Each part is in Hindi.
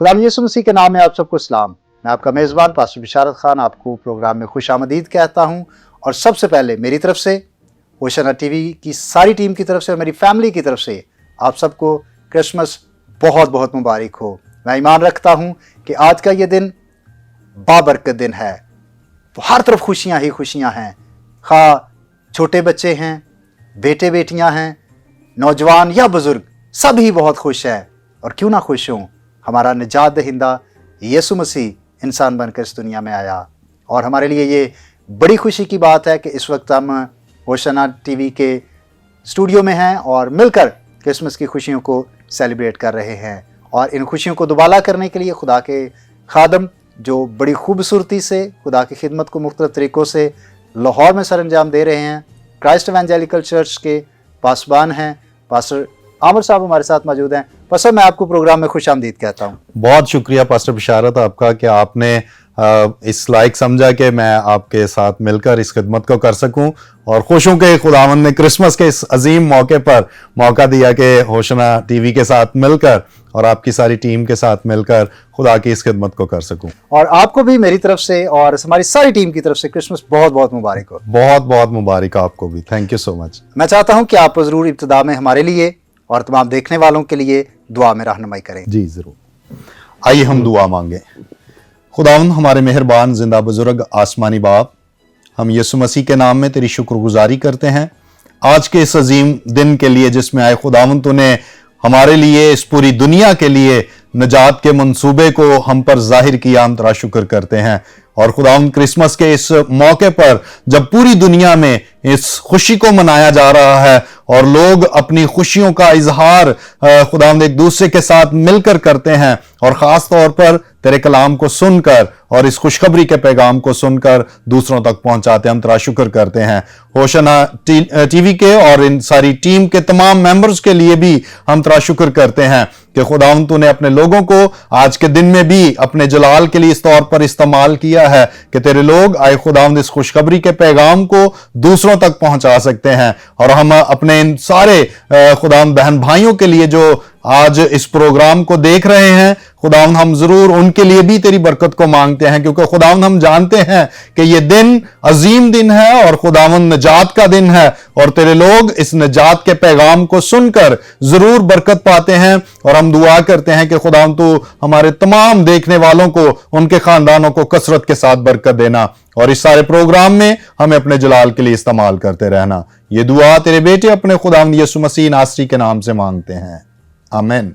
खुदा यीशु मसीह के नाम में आप सबको सलाम। मैं आपका मेज़बान पास्टर बिशारत खान आपको प्रोग्राम में खुशामदीद कहता हूं। और सबसे पहले मेरी तरफ से, होशाना टीवी की सारी टीम की तरफ से और मेरी फैमिली की तरफ से आप सबको क्रिसमस बहुत बहुत मुबारक हो। मैं ईमान रखता हूं कि आज का ये दिन बाबरकत दिन है। तो हर तरफ खुशियां ही खुशियां हैं। खा छोटे बच्चे हैं, बेटे बेटियां हैं, नौजवान या बुजुर्ग, सभी बहुत खुश हैं। और क्यों ना खुश हों, हमारा निजात दहिंदा यीशु मसीह इंसान बनकर इस दुनिया में आया। और हमारे लिए ये बड़ी खुशी की बात है कि इस वक्त हम होशाना टीवी के स्टूडियो में हैं और मिलकर क्रिसमस की खुशियों को सेलिब्रेट कर रहे हैं। और इन खुशियों को दुबाला करने के लिए खुदा के खादम जो बड़ी खूबसूरती से खुदा की खिदमत को मुख्तलिफ तरीक़ों से लाहौर में सरअंजाम दे रहे हैं, क्राइस्ट एवेंजेलिकल चर्च के पासबान हैं पास्टर आमिर साहब हमारे साथ मौजूद हैं। पास्टर, मैं आपको प्रोग्राम में खुशामदीद कहता हूँ। बहुत शुक्रिया पास्टर बिशारत आपका कि आपने इस लायक समझा कि मैं आपके साथ मिलकर इस खिदमत को कर सकूं। और खुश हूं कि खुदावंद ने क्रिसमस के इस अजीम मौके पर मौका दिया कि होशना टीवी के साथ मिलकर और आपकी सारी टीम के साथ मिलकर खुदा की इस खिदमत को कर सकूं। और आपको भी मेरी तरफ से और हमारी सारी टीम की तरफ से क्रिसमस बहुत बहुत मुबारक हो। बहुत बहुत मुबारक आपको भी। Thank you so much. मैं चाहता हूं कि आप जरूर इब्तिदा में हमारे लिए और तमाम देखने वालों के लिए दुआ में रहनुमाई करें। जी जरूर। आइए हम दुआ मांगे। खुदावंद हमारे मेहरबान जिंदा बुजुर्ग आसमानी बाप, हम यीशु मसीह के नाम में तेरी शुक्रगुजारी करते हैं आज के इस अजीम दिन के लिए जिसमें आए खुदावंद तूने हमारे लिए, इस पूरी दुनिया के लिए नजात के मंसूबे को हम पर जाहिर किया। हम तेरा शुक्र करते हैं। और खुदावंद क्रिसमस के इस मौके पर जब पूरी दुनिया में इस खुशी को मनाया जा रहा है और लोग अपनी खुशियों का इजहार खुदावंद एक दूसरे के साथ मिलकर करते हैं और खास तौर पर तेरे कलाम को सुनकर और इस खुशखबरी के पैगाम को सुनकर दूसरों तक पहुंचाते हैं, हम तेरा शुक्र करते हैं। होशना टीवी के और इन सारी टीम के तमाम मेंबर्स के लिए भी हम तेरा शुक्र करते हैं कि खुदावंद तूने अपने लोगों को आज के दिन में भी अपने जलाल के लिए इस तौर पर इस्तेमाल किया है कि तेरे लोग आए खुदावंद इस खुशखबरी के पैगाम को दूसरों तक पहुंचा सकते हैं। और हम अपने इन सारे खुदावंद बहन भाइयों के लिए जो आज इस प्रोग्राम को देख रहे हैं, खुदावंद हम जरूर उनके लिए भी तेरी बरकत को मांगते हैं, क्योंकि खुदावंद हम जानते हैं कि ये दिन अजीम दिन है और खुदावंद निजात का दिन है और तेरे लोग इस निजात के पैगाम को सुनकर जरूर बरकत पाते हैं। और हम दुआ करते हैं कि खुदावंद तू हमारे तमाम देखने वालों को, उनके खानदानों को कसरत के साथ बरकत देना और इस सारे प्रोग्राम में हमें अपने जलाल के लिए इस्तेमाल करते रहना। ये दुआ तेरे बेटे अपने खुदावंद यीशु मसीह नासरी के नाम से मांगते हैं, आमीन।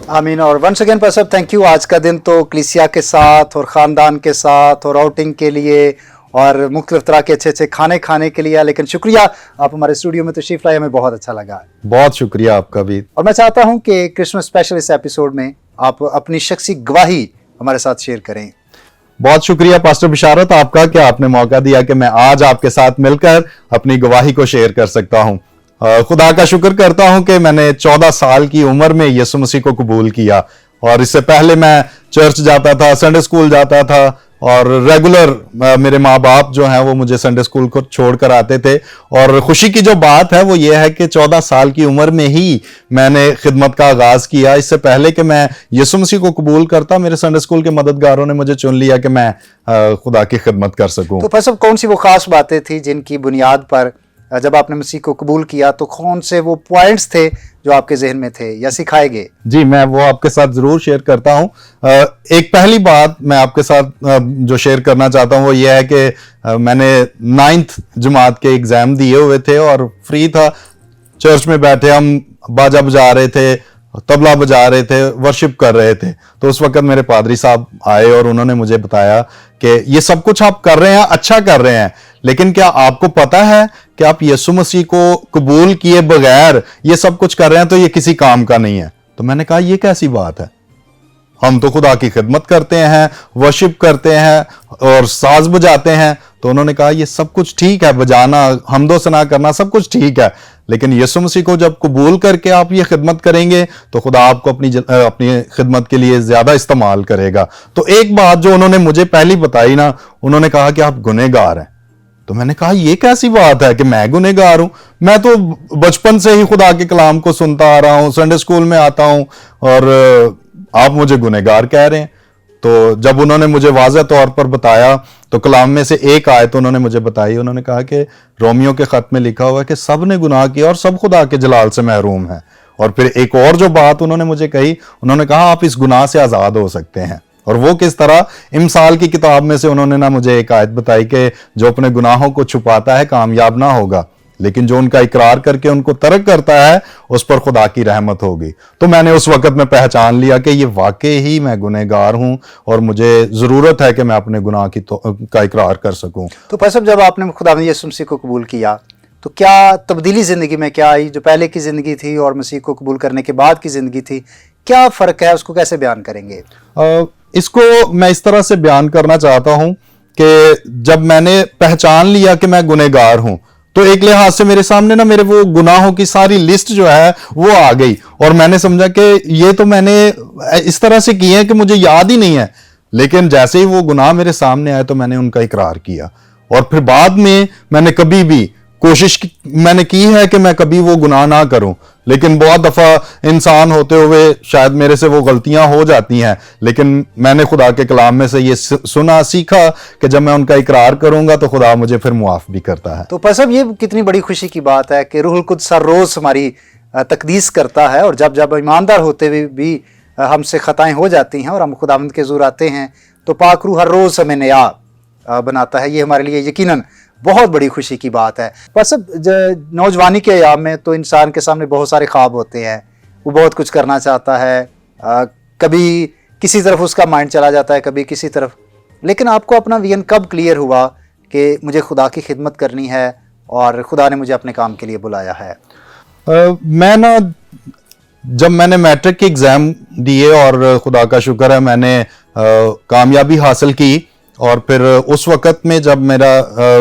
आमीन। और once again pastor, thank you. आज का दिन तो कलीसिया के साथ और ख़ानदान के साथ और आउटिंग के लिए और मुख्तलिफ तरह के अच्छे अच्छे खाने खाने के लिए, लेकिन शुक्रिया आप हमारे स्टूडियो में तशरीफ लाए, हमें बहुत अच्छा लगा। बहुत शुक्रिया आपका भी। और मैं चाहता हूं कि क्रिसमस स्पेशल इस एपिसोड में आप अपनी शख्सी गवाही हमारे साथ शेयर करें। बहुत शुक्रिया पास्टर बिशारत आपका कि आपने मौका दिया कि मैं आज आपके साथ मिलकर अपनी गवाही को शेयर कर सकता हूं। खुदा का शुक्र करता हूं कि मैंने 14 साल की उम्र में यीशु मसीह को कबूल किया। और इससे पहले मैं चर्च जाता था, संडे स्कूल जाता था और रेगुलर मेरे माँ बाप जो हैं वो मुझे संडे स्कूल को छोड़कर आते थे। और खुशी की जो बात है वो ये है कि 14 साल की उम्र में ही मैंने खिदमत का आगाज किया। इससे पहले कि मैं यीशु मसीह को कबूल करता, मेरे संडे स्कूल के मददगारों ने मुझे चुन लिया कि मैं खुदा की खिदमत कर सकूं। तो फैसल, कौन सी वो खास बातें थी जिनकी बुनियाद पर जब आपने मसीह को कबूल किया, तो कौन से वो पॉइंट्स थे जो आपके जहन में थे या सिखाए गए? जी, मैं वो आपके साथ जरूर शेयर करता हूं। एक पहली बात मैं आपके साथ जो शेयर करना चाहता हूं वो ये है कि मैंने 9th जमात के एग्जाम दिए हुए थे और फ्री था। चर्च में बैठे हम बाजा बजा रहे थे, तबला बजा रहे थे, वर्शिप कर रहे थे। तो उस वक्त मेरे पादरी साहब आए और उन्होंने मुझे बताया कि ये सब कुछ आप कर रहे हैं, अच्छा कर रहे हैं, लेकिन क्या आपको पता है कि आप यीशु मसीह को कबूल किए बगैर ये सब कुछ कर रहे हैं तो ये किसी काम का नहीं है। तो मैंने कहा ये कैसी बात है, हम तो खुदा की खिदमत करते हैं, वर्शिप करते हैं और साज बजाते हैं। तो उन्होंने कहा ये सब कुछ ठीक है, बजाना, हमदो सना करना सब कुछ ठीक है, लेकिन यीशु मसीह को जब कबूल करके आप ये खिदमत करेंगे तो खुदा आपको अपनी खिदमत के लिए ज्यादा इस्तेमाल करेगा। तो एक बात जो उन्होंने मुझे पहली बताई ना, उन्होंने कहा कि आप गुनहगार हैं। तो मैंने कहा ये कैसी बात है कि मैं गुनहगार हूं? मैं तो बचपन से ही खुदा के कलाम को सुनता आ रहा हूं, संडे स्कूल में आता हूं और आप मुझे गुनहगार कह रहे हैं। तो जब उन्होंने मुझे वाज़ह तौर पर बताया तो कलाम में से एक आयत उन्होंने मुझे बताई। उन्होंने कहा कि रोमियो के खत में लिखा हुआ है कि सब ने गुनाह किया और सब खुदा के जलाल से महरूम है। और फिर एक और जो बात उन्होंने मुझे कही, उन्होंने कहा आप इस गुनाह से आज़ाद हो सकते हैं। और वो किस तरह, इमसाल की किताब में से उन्होंने ना मुझे एक आयत बताई कि जो अपने गुनाहों को छुपाता है कामयाब ना होगा, लेकिन जो उनका इकरार करके उनको तर्क करता है उस पर खुदा की रहमत होगी। तो मैंने उस वक्त में पहचान लिया कि ये वाकई ही मैं गुनहगार हूं और मुझे ज़रूरत है कि मैं अपने गुनाह का इकरार कर सकूं। तो भाई साहब, जब आपने खुदा यीशु मसीह को कबूल किया तो क्या तब्दीली ज़िंदगी में क्या आई? जो पहले की ज़िंदगी थी और मसीह को कबूल करने के बाद की ज़िंदगी थी, क्या फ़र्क है? उसको कैसे बयान करेंगे? इसको मैं इस तरह से बयान करना चाहता हूं कि जब मैंने पहचान लिया कि मैं गुनहगार हूं, तो एक लिहाज से मेरे सामने ना मेरे वो गुनाहों की सारी लिस्ट जो है वो आ गई। और मैंने समझा कि ये तो मैंने इस तरह से किए हैं कि मुझे याद ही नहीं है। लेकिन जैसे ही वो गुनाह मेरे सामने आए तो मैंने उनका इकरार किया। और फिर बाद में मैंने कभी भी मैंने की है कि मैं कभी वो गुनाह ना करूं। लेकिन बहुत दफा इंसान होते हुए शायद मेरे से वो गलतियां हो जाती हैं, लेकिन मैंने खुदा के कलाम में से ये सुना सीखा कि जब मैं उनका इकरार करूंगा तो खुदा मुझे फिर मुआफ भी करता है। तो सब ये कितनी बड़ी खुशी की बात है कि रूहुल कुद्स हर रोज हमारी तकदीस करता है। और जब जब ईमानदार होते हुए भी हमसे खताएं हो जाती हैं और हम खुदावंद के ज़ुर आते हैं तो पाक रूह हर रोज हमें नया बनाता है। ये हमारे लिए यकीनन बहुत बड़ी खुशी की बात है। पर सब नौजवानी के अयाम में तो इंसान के सामने बहुत सारे ख्वाब होते हैं, वो बहुत कुछ करना चाहता है, कभी किसी तरफ उसका माइंड चला जाता है, कभी किसी तरफ। लेकिन आपको अपना विजन कब क्लियर हुआ कि मुझे खुदा की खिदमत करनी है और खुदा ने मुझे अपने काम के लिए बुलाया है? मैं ना जब मैंने मैट्रिक के एग्ज़ाम दिए और खुदा का शुक्र है मैंने कामयाबी हासिल की, और फिर उस वक़्त में जब मेरा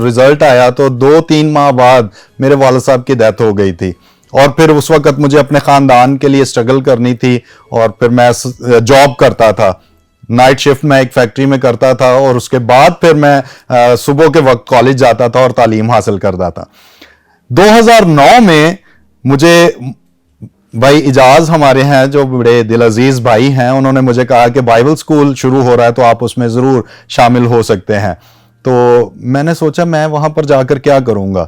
रिज़ल्ट आया तो 2-3 माह बाद मेरे वालिद साहब की डेथ हो गई थी। और फिर उस वक़्त मुझे अपने ख़ानदान के लिए स्ट्रगल करनी थी। और फिर मैं जॉब करता था, नाइट शिफ्ट में एक फैक्ट्री में करता था, और उसके बाद फिर मैं सुबह के वक्त कॉलेज जाता था और तालीम हासिल करता था। 2009 में मुझे भाई इजाज हमारे हैं जो बड़े दिल अजीज भाई हैं, उन्होंने मुझे कहा कि बाइबल स्कूल शुरू हो रहा है तो आप उसमें ज़रूर शामिल हो सकते हैं। तो मैंने सोचा मैं वहां पर जाकर क्या करूंगा,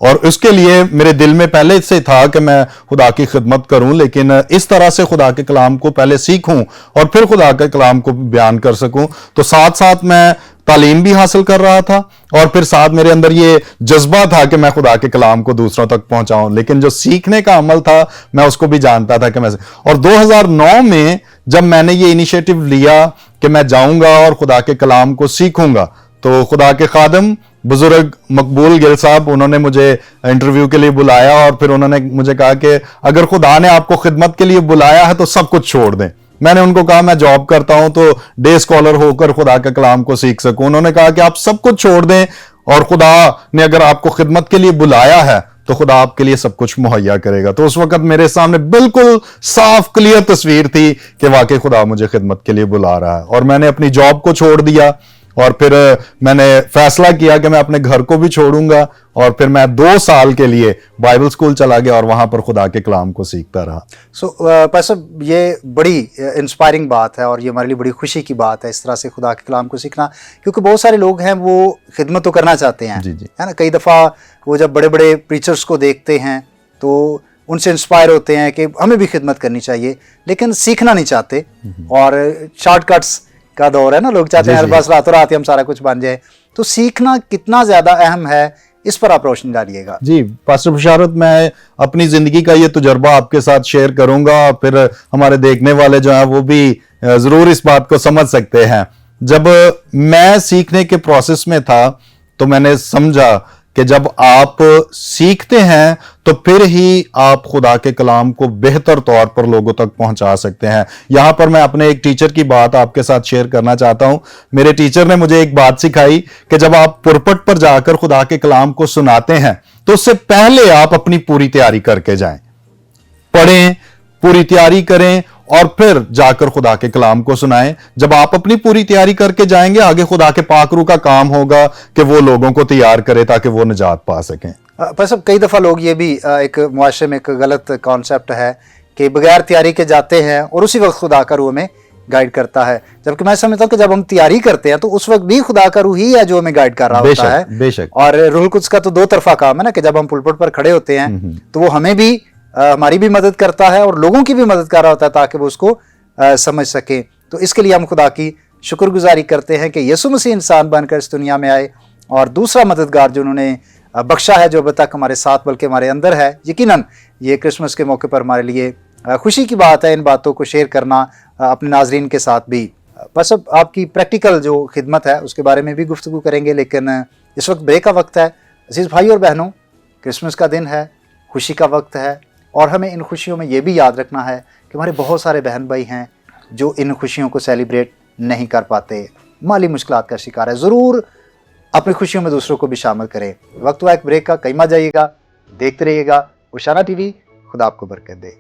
और उसके लिए मेरे दिल में पहले से था कि मैं खुदा की खिदमत करूं, लेकिन इस तरह से खुदा के कलाम को पहले सीखूं और फिर खुदा के कलाम को बयान कर सकूं। तो साथ साथ मैं तालीम भी हासिल कर रहा था और फिर साथ मेरे अंदर ये जज्बा था कि मैं खुदा के कलाम को दूसरों तक पहुंचाऊं। लेकिन जो सीखने का अमल था मैं उसको भी जानता था कि मैं, और 2009 में जब मैंने ये इनिशिएटिव लिया कि मैं जाऊंगा और खुदा के कलाम को सीखूंगा, तो खुदा के खादम बुजुर्ग मकबूल गिल साहब उन्होंने मुझे इंटरव्यू के लिए बुलाया और फिर उन्होंने मुझे कहा कि अगर खुदा ने आपको खिदमत के लिए बुलाया है तो सब कुछ छोड़ दें। मैंने उनको कहा मैं जॉब करता हूं तो डे स्कॉलर होकर खुदा के कलाम को सीख सकूं। उन्होंने कहा कि आप सब कुछ छोड़ दें, और खुदा ने अगर आपको खिदमत के लिए बुलाया है तो खुदा आपके लिए सब कुछ मुहैया करेगा। तो उस वक्त मेरे सामने बिल्कुल साफ क्लियर तस्वीर थी कि वाकई खुदा मुझे खिदमत के लिए बुला रहा है। और मैंने अपनी जॉब को छोड़ दिया और फिर मैंने फैसला किया कि मैं अपने घर को भी छोड़ूंगा, और फिर मैं 2 साल के लिए बाइबल स्कूल चला गया और वहां पर खुदा के कलाम को सीखता रहा। पैसा ये बड़ी इंस्पायरिंग बात है और ये हमारे लिए बड़ी खुशी की बात है इस तरह से खुदा के कलाम को सीखना, क्योंकि बहुत सारे लोग हैं वो खिदमत तो करना चाहते हैं, जी जी, है ना। कई दफ़ा वो जब बड़े बड़े प्रीचर्स को देखते हैं तो उनसे इंस्पायर होते हैं कि हमें भी खिदमत करनी चाहिए, लेकिन सीखना नहीं चाहते। और शॉर्टकट्स का दौर है ना, लोग चाहते हैं बस रातों रात ही हम सारा कुछ बन जाए। तो सीखना कितना ज्यादा अहम है, इस पर आप रोशनी डालिएगा। जी पास्टर बशारत, मैं अपनी जिंदगी का ये तजुर्बा आपके साथ शेयर करूंगा, फिर हमारे देखने वाले जो हैं वो भी जरूर इस बात को समझ सकते हैं। जब मैं सीखने के प्रोसेस में था तो मैंने समझा कि जब आप सीखते हैं तो फिर ही आप खुदा के कलाम को बेहतर तौर पर लोगों तक पहुंचा सकते हैं। यहां पर मैं अपने एक टीचर की बात आपके साथ शेयर करना चाहता हूं। मेरे टीचर ने मुझे एक बात सिखाई कि जब आप पुरपट पर जाकर खुदा के कलाम को सुनाते हैं तो उससे पहले आप अपनी पूरी तैयारी करके जाएं, पढ़ें, पूरी तैयारी करें और फिर जाकर खुदा के कलाम को सुनाएं। जब आप अपनी पूरी तैयारी करके जाएंगे, आगे खुदा के पाक रूह का काम होगा कि वो लोगों को तैयार करे ताकि वो निजात पा सकें। पर सब कई दफ़ा लोग ये भी एक मुआशरे में एक गलत कॉन्सेप्ट है कि बगैर तैयारी के जाते हैं और उसी वक्त खुदा का रूह हमें गाइड करता है। जबकि मैं समझता हूँ कि जब हम तैयारी करते हैं तो उस वक्त भी खुदा का रूह ही है जो हमें गाइड कर रहा होता है। बेशक। और रूहुल कुद्स का तो दो तरफा काम है ना, कि जब हम पुलपट पर खड़े होते हैं तो वो हमें भी हमारी भी मदद करता है और लोगों की भी मदद कर रहा होता है ताकि वो उसको समझ सके। तो इसके लिए हम खुदा की शुक्रगुजारी करते हैं कि यीशु मसीह इंसान बनकर इस दुनिया में आए, और दूसरा मददगार जो उन्होंने बख्शा है, जो अभी तक हमारे साथ बल्कि हमारे अंदर है। यकीनन ये क्रिसमस के मौके पर हमारे लिए खुशी की बात है इन बातों को शेयर करना अपने नाजरीन के साथ भी। बस अब आपकी प्रैक्टिकल जो खिदमत है उसके बारे में भी गुफ्तगू करेंगे, लेकिन इस वक्त ब्रेक का वक्त है। अजीज़ भाई और बहनों, क्रिसमस का दिन है, खुशी का वक्त है, और हमें इन खुशियों में ये भी याद रखना है कि हमारे बहुत सारे बहन भाई हैं जो इन खुशियों को सेलिब्रेट नहीं कर पाते, माली मुश्किलात का शिकार है। ज़रूर अपनी खुशियों में दूसरों को भी शामिल करें। वक्त हुआ एक ब्रेक का, कहीं मत जाइएगा, देखते रहिएगा ओशाना टीवी। खुदा आपको बरकत दे।